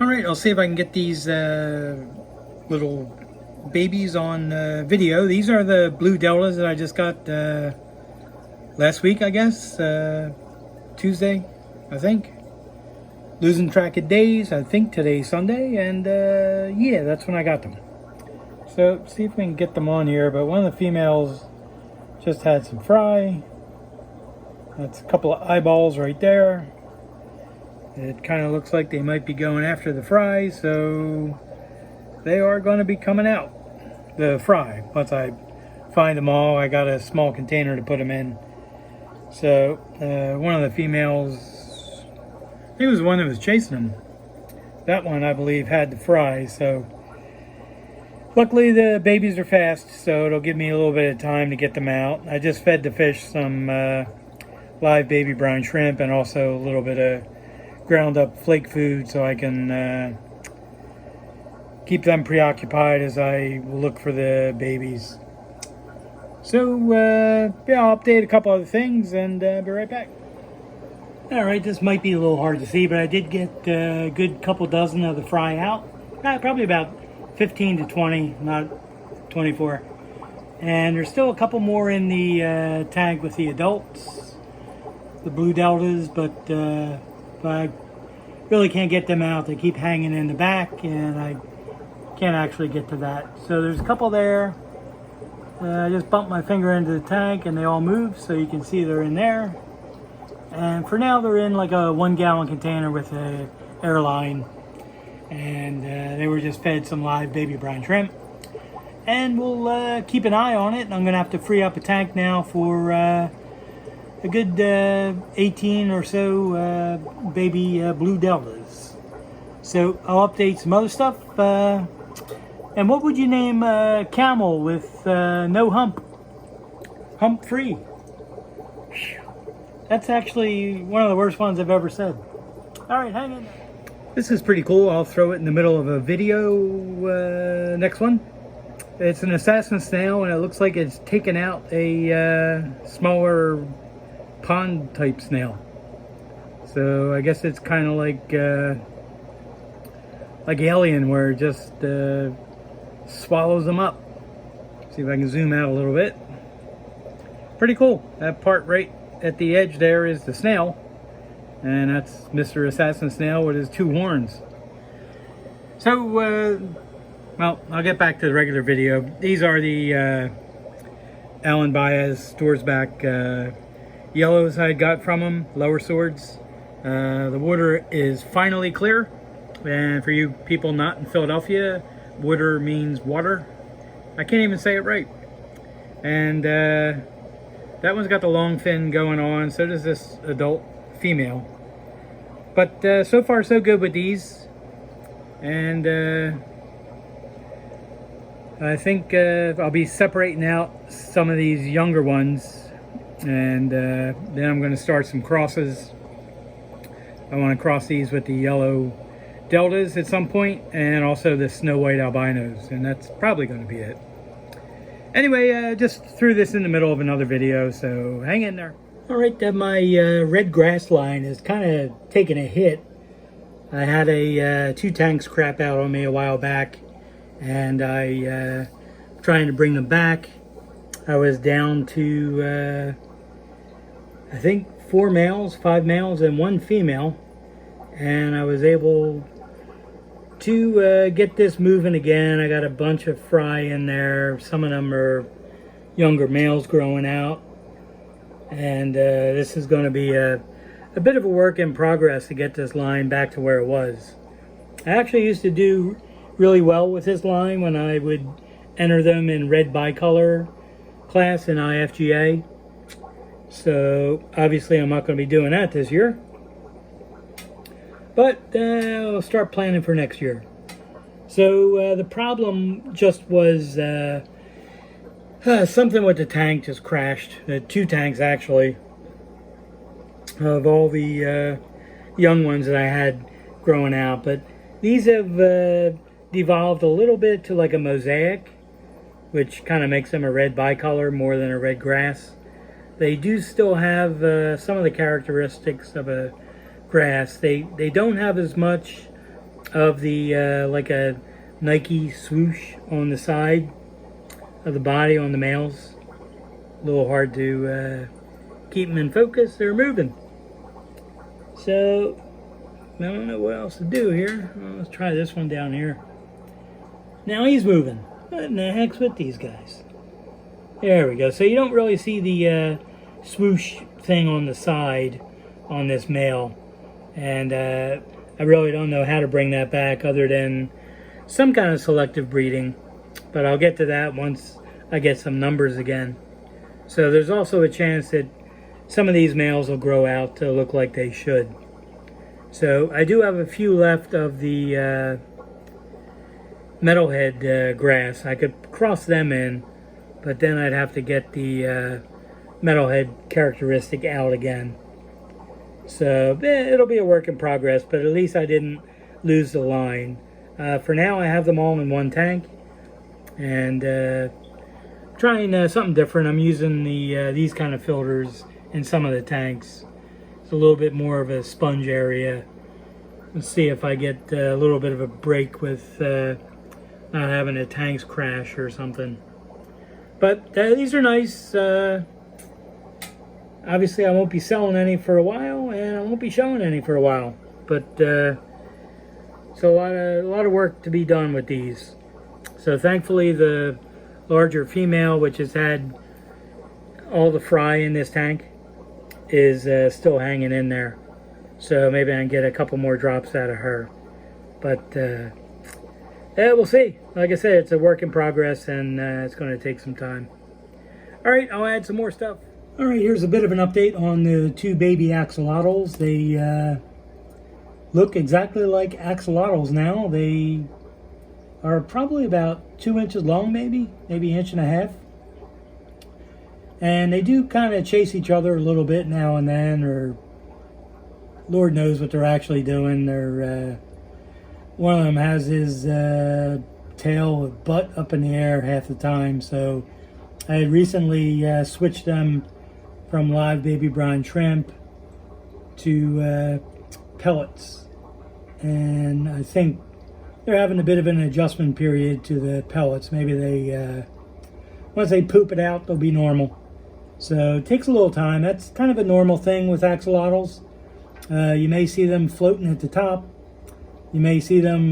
Alright, I'll see if I can get these little babies on video. These are the blue deltas that I just got last week, I guess. Tuesday, I think. Losing track of days. I think today's Sunday, and yeah, that's when I got them. So, see if we can get them on here, but one of the females just had some fry. That's a couple of eyeballs right there. It kind of looks like they might be going after the fry, so they are going to be coming out. The fry. Once I find them all, I got a small container to put them in. So, one of the females, I think it was the one that was chasing them. That one, I believe, had the fry, so luckily the babies are fast, so it'll give me a little bit of time to get them out. I just fed the fish some live baby brine shrimp and also a little bit of ground up flake food so I can keep them preoccupied as I look for the babies. So yeah, I'll update a couple other things and be right back. Alright, this might be a little hard to see, but I did get a good couple dozen of the fry out. Probably about 15 to 20, not 24. And there's still a couple more in the tank with the adults, the blue deltas, but I really can't get them out. They keep hanging in the back, and I can't actually get to that. So there's a couple there. I just bumped my finger into the tank, and they all moved, so you can see they're in there. And for now, they're in like a 1 gallon container with a airline. And they were just fed some live baby brine shrimp. And we'll keep an eye on it. I'm going to have to free up a tank now for a good 18 or so baby blue deltas. So I'll update some other stuff. And what would you name a camel with no hump? Hump free. That's actually one of the worst ones I've ever said. Alright, hang in there. This is pretty cool. I'll throw it in the middle of a video. Next one. It's an assassin snail, and it looks like it's taken out a smaller pond type snail. So I guess it's kind of like alien, where it just swallows them up. See if I can zoom out a little bit. Pretty cool. That part right at the edge there is the snail. And that's Mr. Assassin Snail with his 2 horns. So, well, I'll get back to the regular video. These are the Blond Stoerzbach yellows I got from him, Lowerswords. The water is finally clear. And for you people not in Philadelphia, water means water. I can't even say it right. And that one's got the long fin going on. So does this adult female. But so far so good with these, and I think I'll be separating out some of these younger ones, and then I'm going to start some crosses. I want to cross these with the yellow deltas at some point, and also the snow white albinos, and that's probably going to be it. Anyway, just threw this in the middle of another video, so hang in there. Alright, my red grass line is kind of taking a hit. I had a 2 tanks crap out on me a while back, and I trying to bring them back. I was down to I think 4 males, 5 males, and 1 female, and I was able to get this moving again. I got a bunch of fry in there. Some of them are younger males growing out. And this is going to be a bit of a work in progress to get this line back to where it was. I actually used to do really well with this line when I would enter them in red bicolor class in IFGA. So obviously I'm not going to be doing that this year. But I'll start planning for next year. So the problem just was something with the tank just crashed. 2 tanks actually, of all the young ones that I had growing out. But these have devolved a little bit to like a mosaic, which kind of makes them a red bicolor more than a red grass. They do still have some of the characteristics of a grass. They don't have as much of the like a Nike swoosh on the side of the body on the males. A little hard to keep them in focus. They're moving. So I don't know what else to do here. Well, let's try this one down here. Now he's moving. What in the heck's with these guys? There we go. So you don't really see the swoosh thing on the side on this male. And I really don't know how to bring that back other than some kind of selective breeding. But I'll get to that once I get some numbers again. So there's also a chance that some of these males will grow out to look like they should. So I do have a few left of the metalhead grass. I could cross them in, but then I'd have to get the metalhead characteristic out again. So it'll be a work in progress, but at least I didn't lose the line. For now, I have them all in one tank, and trying something different. I'm using these kind of filters in some of the tanks. It's a little bit more of a sponge area. Let's see if I get a little bit of a break with not having the tanks crash or something. But these are nice. Obviously, I won't be selling any for a while, and I won't be showing any for a while. But so a lot of work to be done with these. So thankfully, the larger female, which has had all the fry in this tank, is still hanging in there. So maybe I can get a couple more drops out of her. But yeah, we'll see. Like I said, it's a work in progress, and it's going to take some time. All right, I'll add some more stuff. All right, here's a bit of an update on the two baby axolotls. They look exactly like axolotls now. They are probably about 2 inches long, maybe an inch and a half. And they do kind of chase each other a little bit now and then, or Lord knows what they're actually doing. They're one of them has his tail with butt up in the air half the time. So I had recently switched them from live baby brine shrimp to pellets, and I think they're having a bit of an adjustment period to the pellets. Maybe they once they poop it out, they'll be normal. So it takes a little time. That's kind of a normal thing with axolotls. You may see them floating at the top. You may see them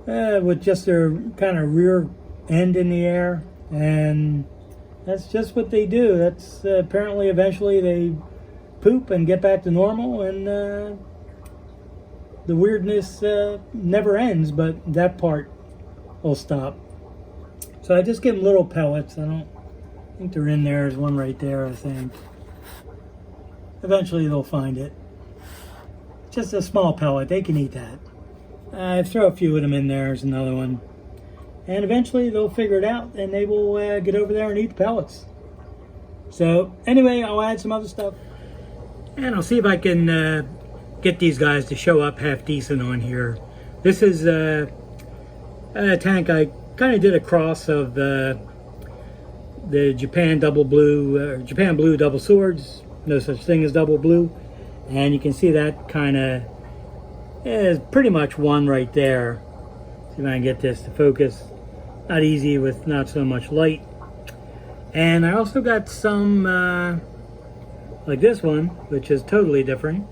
with just their kind of rear end in the air, and that's just what they do. That's apparently eventually they poop and get back to normal, and the weirdness never ends, but that part will stop. So I just give them little pellets. I think they're in there. There's one right there, I think. Eventually they'll find it. Just a small pellet. They can eat that. I throw a few of them in there. There's another one. And eventually they'll figure it out, and they will get over there and eat the pellets. So anyway, I'll add some other stuff. And I'll see if I can get these guys to show up half decent on here. This is a tank I kind of did a cross of the Japan blue double swords. No such thing as double blue. And you can see that kind of is pretty much one right there. See if I can get this to focus. Not easy with not so much light. And I also got some like this one, which is totally different.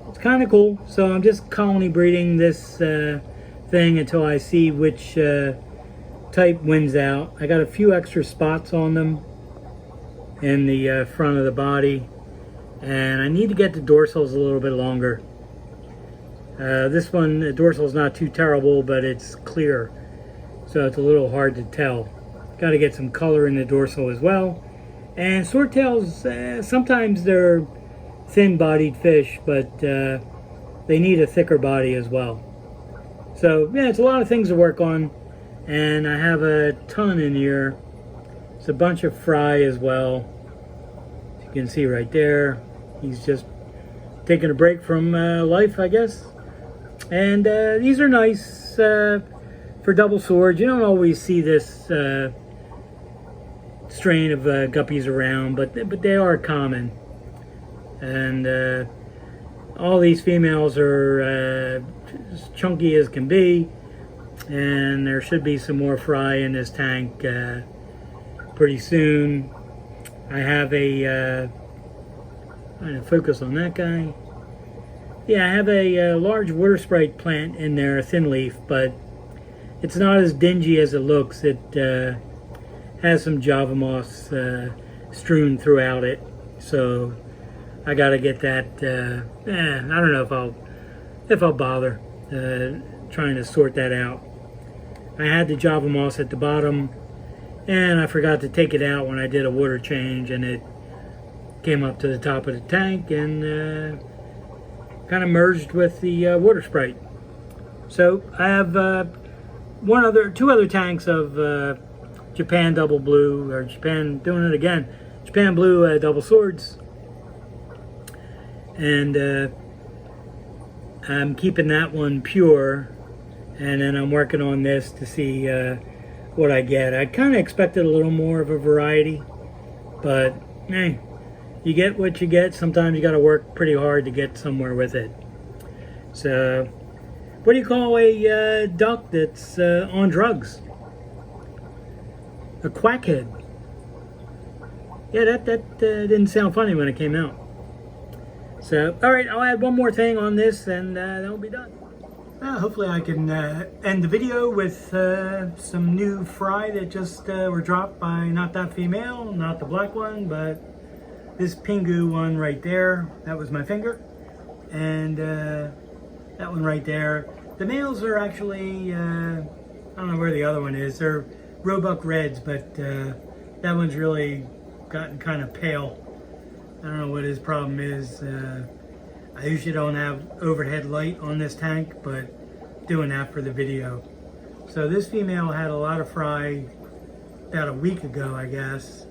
It's kind of cool. So I'm just colony breeding this thing until I see which type wins out. I got a few extra spots on them in the front of the body, and I need to get the dorsals a little bit longer. This one, the dorsal is not too terrible, but it's clear, so it's a little hard to tell. Got to get some color in the dorsal as well. And swordtails, sometimes they're thin-bodied fish, but they need a thicker body as well. So yeah, it's a lot of things to work on, and I have a ton in here. It's a bunch of fry as well. As you can see right there, he's just taking a break from life, I guess. And these are nice for double swords. You don't always see this strain of guppies around, but they are common. And all these females are as chunky as can be, and there should be some more fry in this tank pretty soon. I have a trying to focus on that guy. Yeah, I have a large water sprite plant in there, a thin leaf, but it's not as dingy as it looks. It has some java moss strewn throughout it, so I got to get that. I don't know if I'll bother trying to sort that out. I had the java moss at the bottom, and I forgot to take it out when I did a water change, and it came up to the top of the tank and kind of merged with the water sprite. So I have two other tanks of Japan double blue, or Japan doing it again, Japan blue double swords, and I'm keeping that one pure, and then I'm working on this to see what I get. I kind of expected a little more of a variety, but hey, you get what you get. Sometimes you got to work pretty hard to get somewhere with it. So, what do you call a duck that's on drugs? A quackhead. Yeah, that didn't sound funny when it came out. So, all right, I'll add one more thing on this, and that'll be done. Hopefully I can end the video with some new fry that just were dropped by not that female, not the black one, but this pingu one right there. That was my finger. And that one right there. The males are actually, I don't know where the other one is. They're roebuck reds, but that one's really gotten kind of pale. I don't know what his problem is. I usually don't have overhead light on this tank, but doing that for the video. So this female had a lot of fry about a week ago, I guess.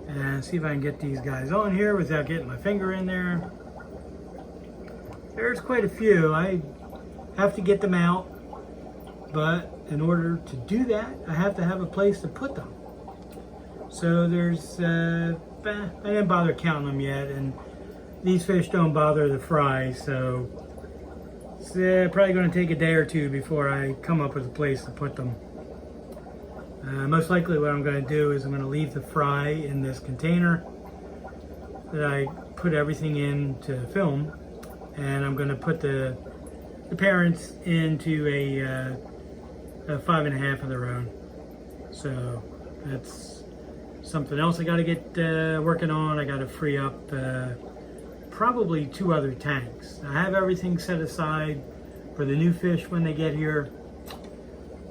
And see if I can get these guys on here without getting my finger in there. There's quite a few. I have to get them out, but in order to do that, I have to have a place to put them. So there's, I didn't bother counting them yet, and these fish don't bother the fry, so it's probably going to take a day or two before I come up with a place to put them. Most likely what I'm going to do is I'm going to leave the fry in this container that I put everything in to film, and I'm going to put the parents into a 5.5 of their own. So that's something else I got to get working on. I got to free up probably 2 other tanks. I have everything set aside for the new fish when they get here,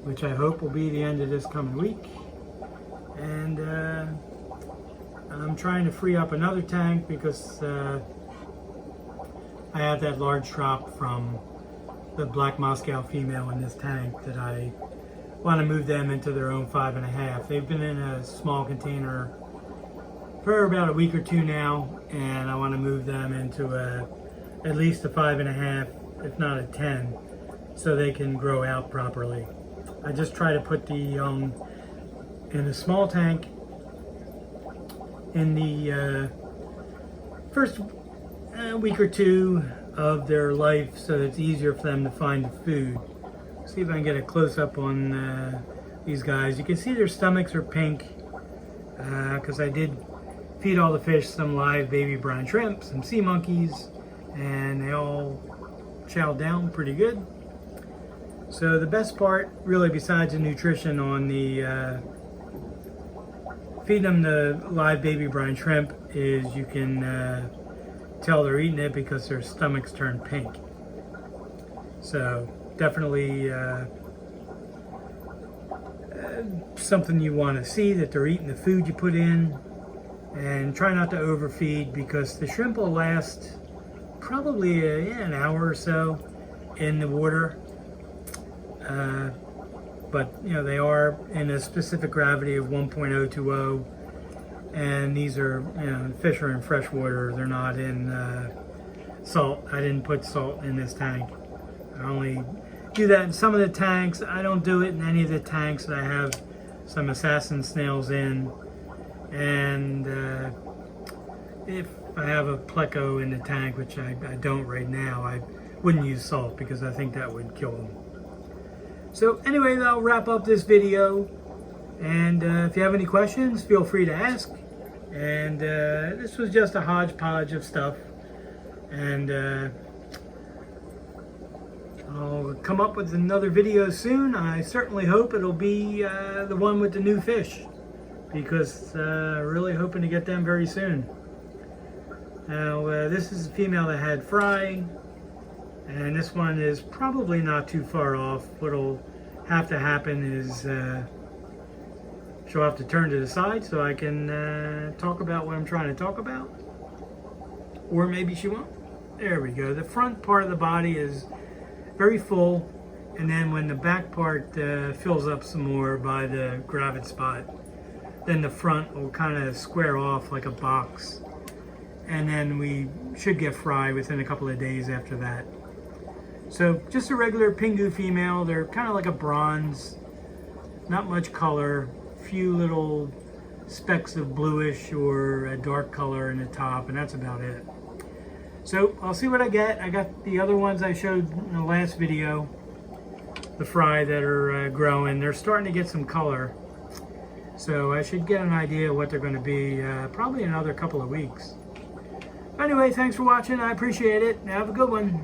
which I hope will be the end of this coming week. And I'm trying to free up another tank because I have that large drop from the black Moscow female in this tank that I want to move them into their own 5.5. They've been in a small container for about a week or 2 now, and I want to move them into at least a 5.5, if not a 10, so they can grow out properly. I just try to put the young in a small tank in the first week or 2 of their life, so that it's easier for them to find the food. See if I can get a close-up on these guys. You can see their stomachs are pink because I did feed all the fish some live baby brine shrimp, some sea monkeys, and they all chowed down pretty good. So the best part, really, besides the nutrition on the feeding them the live baby brine shrimp, is you can tell they're eating it because their stomachs turn pink. So definitely something you want to see, that they're eating the food you put in, and try not to overfeed, because the shrimp will last probably an hour or so in the water. But you know, they are in a specific gravity of 1.020, and these are, you know, fish are in fresh water. They're not in salt. I didn't put salt in this tank. I only do that in some of the tanks. I don't do it in any of the tanks that I have some assassin snails in. And if I have a pleco in the tank, which I don't right now, I wouldn't use salt because I think that would kill them. So anyway, I'll wrap up this video. And if you have any questions, feel free to ask. And this was just a hodgepodge of stuff. And I'll come up with another video soon. I certainly hope it'll be the one with the new fish, because really hoping to get them very soon. Now this is a female that had fry, and this one is probably not too far off. What'll have to happen is she'll have to turn to the side so I can talk about what I'm trying to talk about, or maybe she won't. There we go. The front part of the body is very full, and then when the back part fills up some more by the gravid spot, then the front will kind of square off like a box, and then we should get fry within a couple of days after that. So just a regular pingu female. They're kind of like a bronze, not much color, few little specks of bluish or a dark color in the top, and that's about it. So I'll see what I get. I got the other ones I showed in the last video, the fry that are growing. They're starting to get some color, so I should get an idea of what they're going to be probably another couple of weeks. Anyway, thanks for watching. I appreciate it. Have a good one.